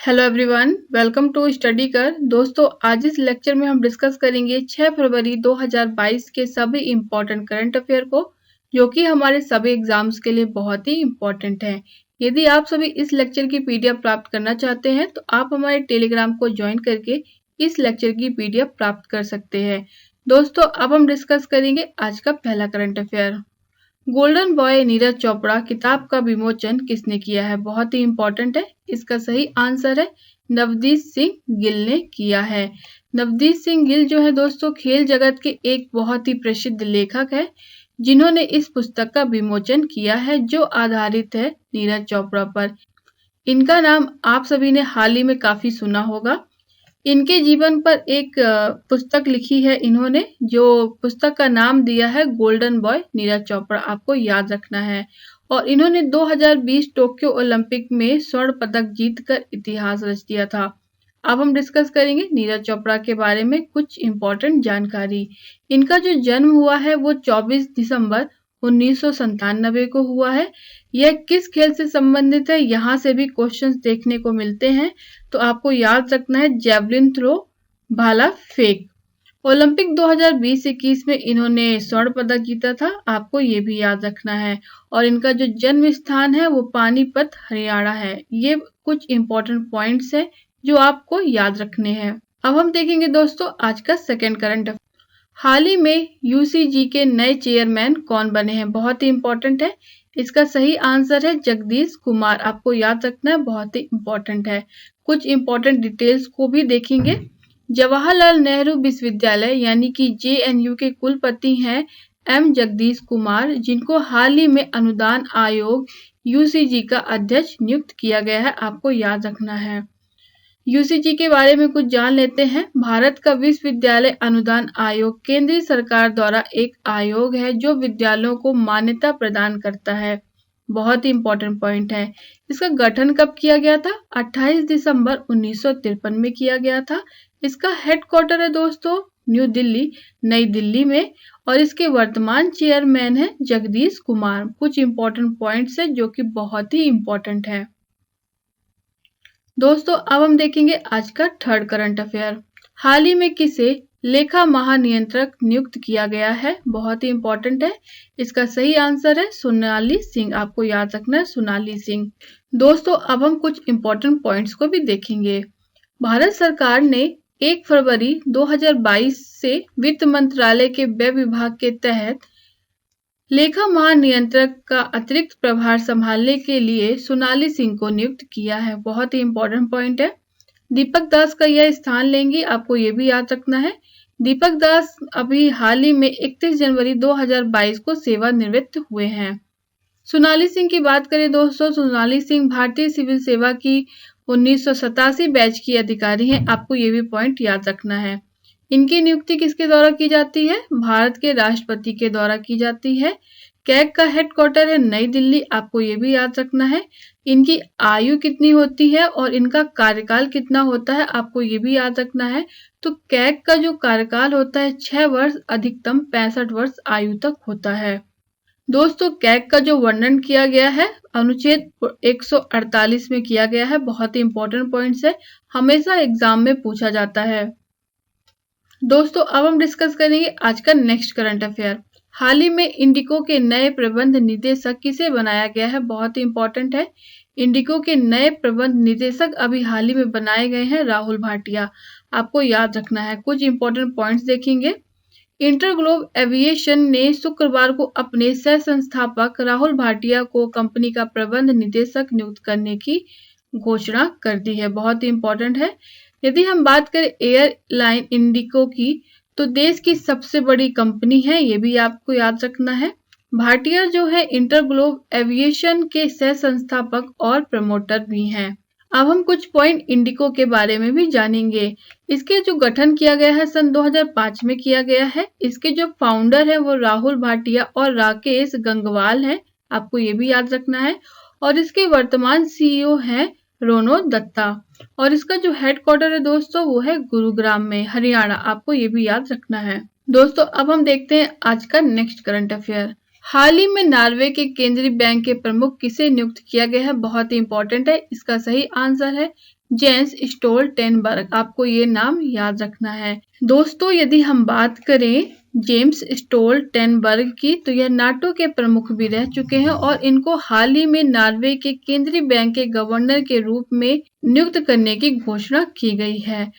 Hello everyone, welcome to study कर। दोस्तों, आज इस लेक्चर में हम डिस्कस करेंगे 6 फरवरी 2022 के सभी इम्पोर्टेंट करंट अफेयर को, जो कि हमारे सभी एग्जाम्स के लिए बहुत ही इम्पोर्टेंट है। यदि आप सभी इस लेक्चर की पीडीएफ प्राप्त करना चाहते हैं तो आप हमारे टेलीग्राम को ज्वाइन करके इस लेक्चर की पीडीएफ प्राप्त कर सकते हैं। दोस्तों, अब हम डिस्कस करेंगे आज का पहला current affair. Golden boy Neeraj Chopra किताब का विमोचन किसने किया है? बहुत ही इंपॉर्टेंट है। इसका सही आंसर है नवदीप सिंह गिल ने किया है। नवदीप सिंह गिल जो है दोस्तों, खेल जगत के एक बहुत ही प्रसिद्ध लेखक है, जिन्होंने इस पुस्तक का विमोचन किया है जो आधारित है नीरज चोपड़ा पर। इनका नाम आप सभी ने हाल ही में काफी सुना होगा। इनके जीवन पर एक पुस्तक लिखी है इन्होंने, जो पुस्तक का नाम दिया है गोल्डन बॉय नीरज चोपड़ा, आपको याद रखना है। और इन्होंने 2020 टोक्यो ओलंपिक में स्वर्ण पदक जीतकर इतिहास रच दिया था। अब हम डिस्कस करेंगे नीरज चोपड़ा के बारे में कुछ इंपॉर्टेंट जानकारी। इनका जो जन्म हुआ है वो 24 दिसंबर 1997 को हुआ है। यह किस खेल से संबंधित है, यहाँ से भी क्वेश्चंस देखने को मिलते हैं, तो आपको याद रखना है जेवलिन थ्रो, भाला फेंक। ओलंपिक 2020-21 में इन्होंने स्वर्ण पदक जीता था, आपको ये भी याद रखना है। और इनका जो जन्म स्थान है वो पानीपत हरियाणा है। ये कुछ इंपॉर्टेंट पॉइंट्स हैं जो आपको याद रखने हैं। अब हम देखेंगे दोस्तों आज का सेकेंड करंट अफेयर। हाल ही में यूसीजी के नए चेयरमैन कौन बने हैं? बहुत ही इंपॉर्टेंट है। इसका सही आंसर है जगदीश कुमार, आपको याद रखना है, बहुत ही इंपॉर्टेंट है। कुछ इंपॉर्टेंट डिटेल्स को भी देखेंगे। जवाहरलाल नेहरू विश्वविद्यालय यानी कि जेएनयू के कुलपति हैं एम जगदीश कुमार, जिनको हाल ही में अनुदान आयोग यूसीजी का अध्यक्ष नियुक्त किया गया है, आपको याद रखना है। यूसीजी के बारे में कुछ जान लेते हैं। भारत का विश्वविद्यालय अनुदान आयोग केंद्रीय सरकार द्वारा एक आयोग है जो विद्यालयों को मान्यता प्रदान करता है। बहुत ही इंपॉर्टेंट पॉइंट है। इसका गठन कब किया गया था? 28 दिसंबर 1953 में किया गया था। इसका हेडक्वार्टर है दोस्तों न्यू दिल्ली, नई दिल्ली में, और इसके वर्तमान चेयरमैन है जगदीश कुमार। कुछ इंपॉर्टेंट पॉइंट्स है जो कि बहुत ही इंपॉर्टेंट है। दोस्तों, अब हम देखेंगे आज का थर्ड करंट अफेयर। हाल ही में किसे लेखा महानियंत्रक नियुक्त किया गया है? बहुत ही इंपॉर्टेंट है। इसका सही आंसर है सोनाली सिंह, आपको याद रखना है सोनाली सिंह। दोस्तों, अब हम कुछ इंपॉर्टेंट पॉइंट्स को भी देखेंगे। भारत सरकार ने 1 फरवरी 2022 से वित्त मंत्रालय के व्यय विभाग के तहत लेखा महानियंत्रक का अतिरिक्त प्रभार संभालने के लिए सोनाली सिंह को नियुक्त किया है। बहुत ही इंपॉर्टेंट पॉइंट है। दीपक दास का यह स्थान लेंगी, आपको ये भी याद रखना है। दीपक दास अभी हाल ही में 31 जनवरी 2022 को सेवानिवृत्त हुए हैं। सोनाली सिंह की बात करें दोस्तों, सोनाली सिंह भारतीय सिविल सेवा की 1987 बैच की अधिकारी हैं, आपको ये भी पॉइंट याद रखना है। इनकी नियुक्ति किसके द्वारा की जाती है? भारत के राष्ट्रपति के द्वारा की जाती है। कैग का हेडक्वार्टर है नई दिल्ली, आपको ये भी याद रखना है। इनकी आयु कितनी होती है और इनका कार्यकाल कितना होता है, आपको ये भी याद रखना है। तो कैग का जो कार्यकाल होता है 6 वर्ष, अधिकतम 65 वर्ष आयु तक होता है। दोस्तों, कैग का जो वर्णन किया गया है अनुच्छेद 148 में किया गया है। बहुत ही इंपॉर्टेंट पॉइंट्स है, हमेशा एग्जाम में पूछा जाता है। दोस्तों, अब हम डिस्कस करेंगे आज का नेक्स्ट करंट अफेयर। हाल ही में इंडिको के नए प्रबंध निदेशक किसे बनाया गया है? बहुत ही इंपॉर्टेंट है। इंडिको के नए प्रबंध निदेशक अभी हाल ही में बनाए गए हैं राहुल भाटिया, आपको याद रखना है। कुछ इंपॉर्टेंट पॉइंट्स देखेंगे। इंटरग्लोब एविएशन ने शुक्रवार को अपने सह संस्थापक राहुल भाटिया को कंपनी का प्रबंध निदेशक नियुक्त करने की घोषणा कर दी है। बहुत ही इंपॉर्टेंट है। यदि हम बात करें एयरलाइन इंडिको की, तो देश की सबसे बड़ी कंपनी है, ये भी आपको याद रखना है। भाटिया जो है इंटरग्लोब एविएशन के सह संस्थापक और प्रमोटर भी हैं। अब हम कुछ पॉइंट इंडिको के बारे में भी जानेंगे। इसके जो गठन किया गया है सन 2005 में किया गया है। इसके जो फाउंडर है वो राहुल भाटिया और राकेश गंगवाल है, आपको ये भी याद रखना है। और इसके वर्तमान सीईओ हैं रोनो दत्ता। और इसका जो हेडक्वार्टर है दोस्तों वो है गुरुग्राम में, हरियाणा, आपको ये भी याद रखना है। दोस्तों, अब हम देखते हैं आज का नेक्स्ट करंट अफेयर। हाल ही में नॉर्वे के केंद्रीय बैंक के प्रमुख किसे नियुक्त किया गया है? बहुत ही इंपॉर्टेंट है। इसका सही आंसर है जेंस स्टोल्टेनबर्ग, आपको ये नाम याद रखना है। दोस्तों यदि हम बात करें जेम्स स्टोल्टेनबर्ग की, तो यह नाटो के प्रमुख भी रह चुके हैं और इनको हाल ही में नॉर्वे के केंद्रीय बैंक के गवर्नर के रूप में नियुक्त करने की घोषणा की गई है।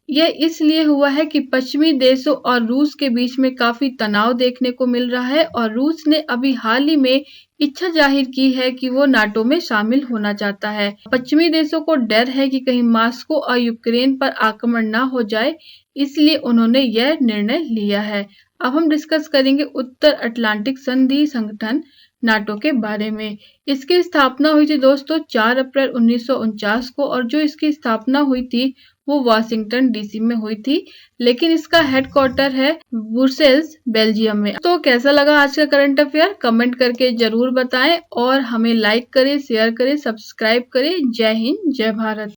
यह इसलिए हुआ है कि पश्चिमी देशों और रूस के बीच में काफी तनाव देखने को मिल रहा है और रूस ने अभी हाल ही में इच्छा जाहिर की है कि वो नाटो में शामिल होना चाहता है। पश्चिमी देशों को डर है कि कहीं मॉस्को और यूक्रेन पर आक्रमण ना हो जाए, इसलिए उन्होंने यह निर्णय लिया है। अब हम डिस्कस करेंगे उत्तर अटलांटिक संधि संगठन नाटो के बारे में। इसकी स्थापना हुई थी दोस्तों 4 अप्रैल 1949 को और जो इसकी स्थापना हुई थी वो वाशिंगटन डीसी में हुई थी, लेकिन इसका हेडक्वार्टर है ब्रुसेल्स बेल्जियम में। तो कैसा लगा आज का करंट अफेयर कमेंट करके जरूर बताएं और हमें लाइक करें, शेयर करें, सब्सक्राइब करें। जय हिंद, जय भारत।